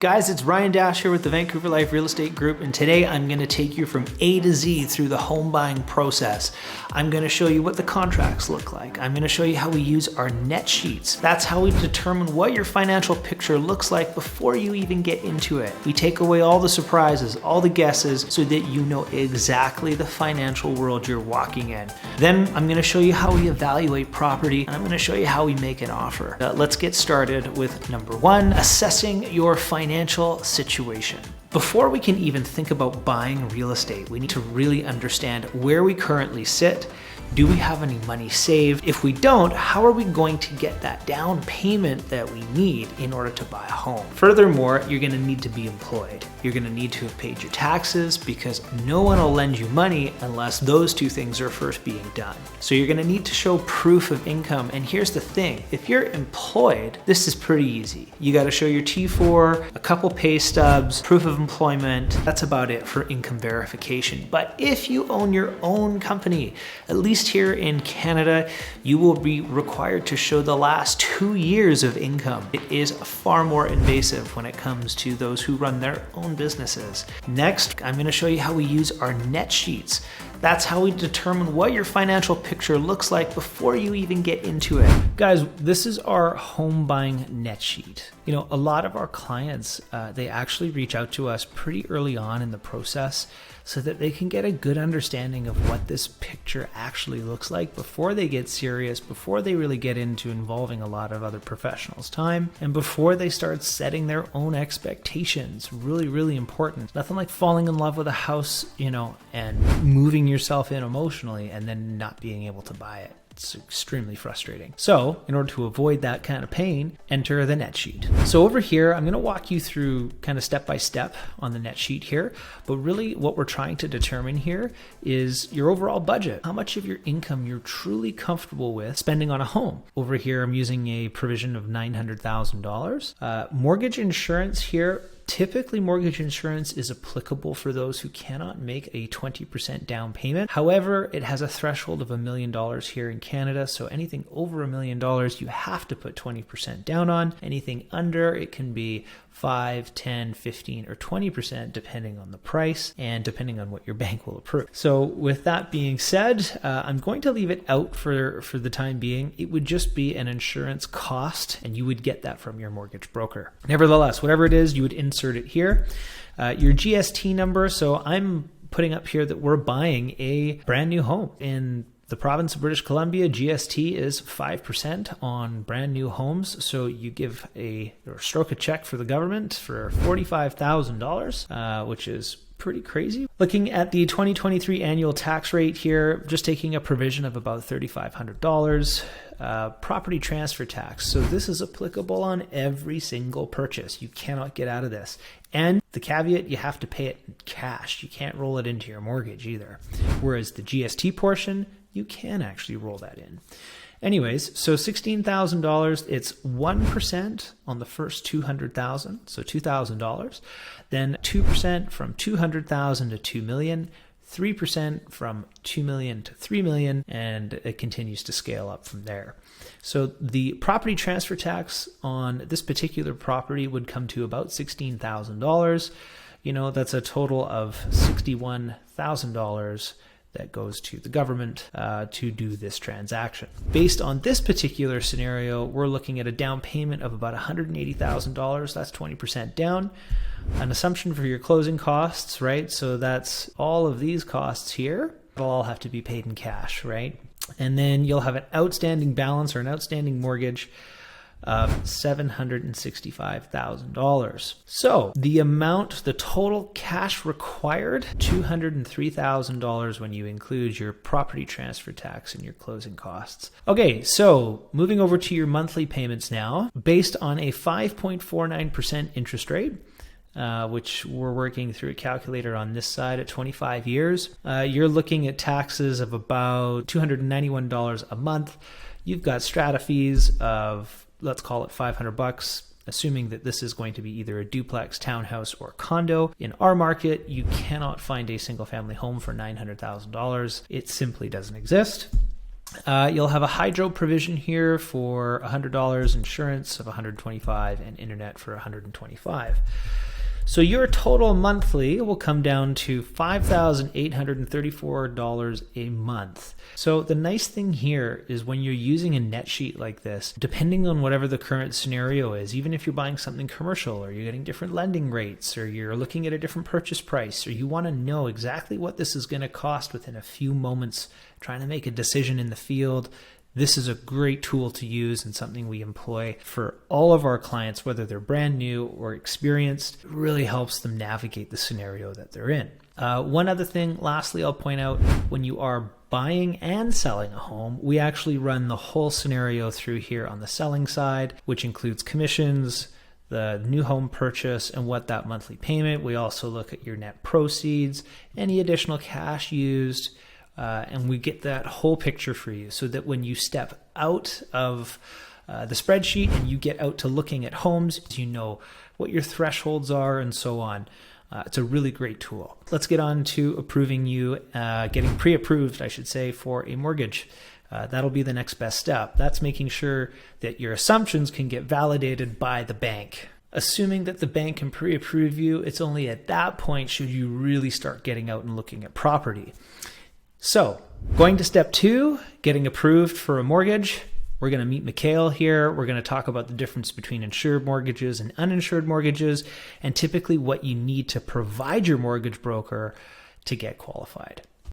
Guys, it's Ryan Dash here with the Vancouver Life Real Estate Group, and today I'm going to take you from A to Z through the home buying process. I'm going to show you what the contracts look like. I'm going to show you how we use our net sheets. That's how we determine what your financial picture looks like before you even get into it. We take away all the surprises, all the guesses, so that you know exactly the financial world you're walking in. Then I'm going to show you how we evaluate property, and I'm going to show you how we make an offer. Let's get started with number one, assessing your financial situation. Before we can even think about buying real estate, we need to really understand where we currently sit. Do we have any money saved? If we don't, how are we going to get that down payment that we need in order to buy a home? Furthermore, you're going to need to be employed. You're going to need to have paid your taxes because no one will lend you money unless those two things are first being done. So you're going to need to show proof of income. And here's the thing, if you're employed, this is pretty easy. You got to show your T4, a couple pay stubs, proof of employment. That's about it for income verification. But if you own your own company, at least here in Canada, you will be required to show the last 2 years of income. It is far more invasive when it comes to those who run their own businesses. Next, I'm going to show you how we use our net sheets. That's how we determine what your financial picture looks like before you even get into it. Guys, this is our home buying net sheet. You know, a lot of our clients, they actually reach out to us pretty early on in the process so that they can get a good understanding of what this picture actually looks like before they get serious, before they really get into involving a lot of other professionals' time, and before they start setting their own expectations. Really, really important. Nothing like falling in love with a house, and moving yourself in emotionally and then not being able to buy it. It's extremely frustrating. So in order to avoid that kind of pain, enter the net sheet. So over here, I'm going to walk you through kind of step by step on the net sheet here. But really what we're trying to determine here is your overall budget. How much of your income you're truly comfortable with spending on a home. Over here, I'm using a provision of $900,000. Mortgage insurance here. Typically, mortgage insurance is applicable for those who cannot make a 20% down payment. However, it has a threshold of $1 million here in Canada. So anything over $1 million, you have to put 20% down on. Anything under, it can be 5, 10, 15, or 20% depending on the price and depending on what your bank will approve. So with that being said, I'm going to leave it out for the time being. It would just be an insurance cost and you would get that from your mortgage broker. Nevertheless, whatever it is, you would insert it here. Your GST number. So I'm putting up here that we're buying a brand new home in the province of British Columbia. GST is 5% on brand new homes. So you give or stroke a check for the government for $45,000, which is pretty crazy. Looking at the 2023 annual tax rate here, just taking a provision of about $3,500. Property transfer tax. So this is applicable on every single purchase. You cannot get out of this. And the caveat, you have to pay it in cash. You can't roll it into your mortgage either. Whereas the GST portion, you can actually roll that in. Anyways, so $16,000, it's 1% on the first $200,000, so $2,000. Then 2% from $200,000 to $2 million, 3% from $2 million to $3 million, and it continues to scale up from there. So the property transfer tax on this particular property would come to about $16,000. That's a total of $61,000 that goes to the government to do this transaction. Based on this particular scenario, we're looking at a down payment of about $180,000. That's 20% down. An assumption for your closing costs, right? So that's all of these costs here. They'll all have to be paid in cash, right? And then you'll have an outstanding balance or an outstanding mortgage of $765,000. So the total cash required, $203,000 when you include your property transfer tax and your closing costs. Okay, so moving over to your monthly payments now, based on a 5.49% interest rate, which we're working through a calculator on this side at 25 years, you're looking at taxes of about $291 a month. You've got strata fees of, let's call it $500, assuming that this is going to be either a duplex, townhouse, or condo. In our market, you cannot find a single family home for $900,000. It simply doesn't exist. You'll have a hydro provision here for $100, insurance of $125, and internet for $125. So your total monthly will come down to $5,834 a month. So the nice thing here is when you're using a net sheet like this, depending on whatever the current scenario is, even if you're buying something commercial or you're getting different lending rates or you're looking at a different purchase price or you want to know exactly what this is going to cost within a few moments trying to make a decision in the field, this is a great tool to use and something we employ for all of our clients, whether they're brand new or experienced. It really helps them navigate the scenario that they're in. One other thing, lastly, I'll point out, when you are buying and selling a home, we actually run the whole scenario through here on the selling side, which includes commissions, the new home purchase, and what that monthly payment. We also look at your net proceeds, any additional cash used, and we get that whole picture for you so that when you step out of the spreadsheet and you get out to looking at homes, you know what your thresholds are and so on. It's a really great tool. Let's get on to approving you, getting pre-approved, I should say, for a mortgage. That'll be the next best step. That's making sure that your assumptions can get validated by the bank. Assuming that the bank can pre-approve you, it's only at that point should you really start getting out and looking at property. So, going to step 2, getting approved for a mortgage. We're going to meet Mikhail here. We're going to talk about the difference between insured mortgages and uninsured mortgages, and typically what you need to provide your mortgage broker to get qualified.